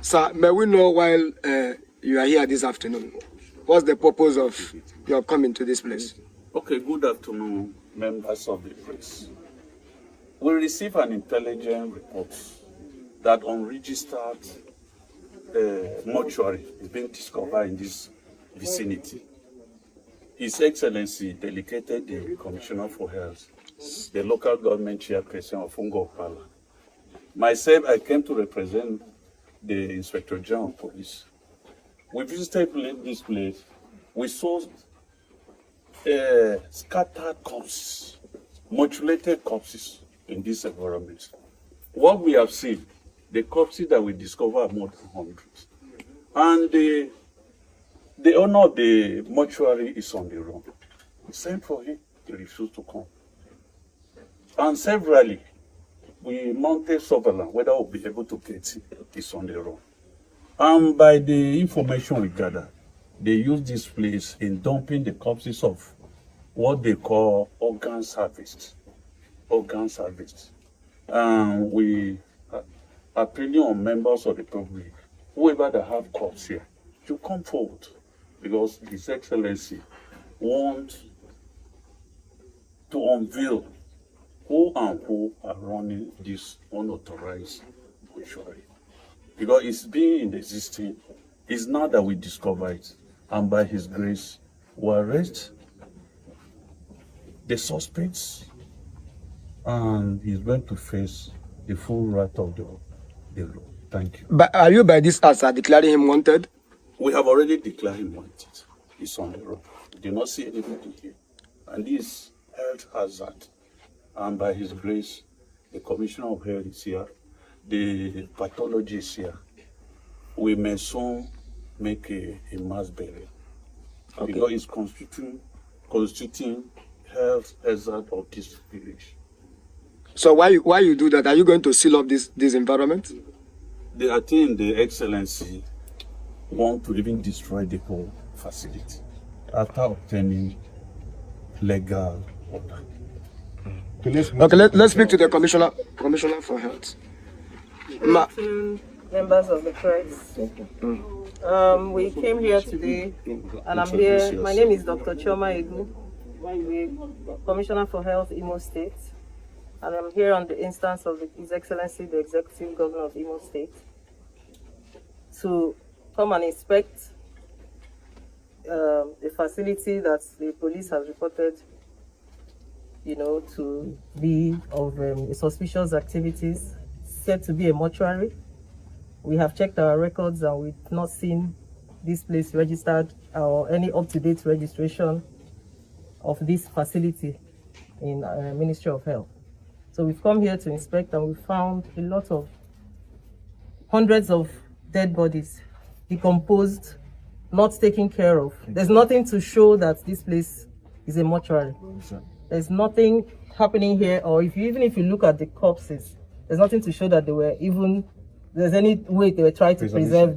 Sir, may we know while you are here this afternoon, what's the purpose of your coming to this place? Okay, good afternoon, members of the press. We received an intelligence report that unregistered mortuary is being discovered in this vicinity. His Excellency delegated the Commissioner for Health, the local government chairperson of Ngopala. Myself, I came to represent the Inspector General of Police. We visited this place. We saw scattered corpses, mutilated corpses in this environment. What we have seen, the corpses that we discovered are more than 100. And the owner of the mortuary is on the run. We sent for him, he refused to come. And severally, we mounted surveillance, whether we'll be able to get him, he's on the run. And by the information we gathered, they use this place in dumping the corpses of what they call organs harvest. Organs harvest. And we are appealing on members of the public, whoever that have corpse here, to come forward, because His Excellency wants to unveil who and who are running this unauthorized mortuary. Because it's been in existence, it's now that we discover it, and by His grace, we arrest the suspects, and he's going to face the full wrath of the law. Thank you. But are you by this as declaring him wanted? We have already declared him wanted. He's on the road. We do not see anything here. And this health hazard. And by His grace, the Commissioner of Health is here. The pathology is here. We may soon make a mass burial. Okay. Because it's constituting health hazard of this village. So why you do that? Are you going to seal up this environment? I think the Excellency want to even destroy the whole facility after obtaining legal order. Okay, let's speak to the Commissioner for Health. Members of the press. We came here today, and I'm here. My name is Dr. Chioma Egu, the Commissioner for Health, Imo State, and I'm here on the instance of His Excellency, the Executive Governor of Imo State, to come and inspect the facility that the police has reported, to be of suspicious activities, said to be a mortuary. We have checked our records and we've not seen this place registered or any up-to-date registration of this facility in Ministry of Health. So we've come here to inspect, and we found a lot of hundreds of dead bodies, decomposed, not taken care of. There's nothing to show that this place is a mortuary. There's nothing happening here, or even if you look at the corpses, there's nothing to show that there's any way they were trying to preserve them.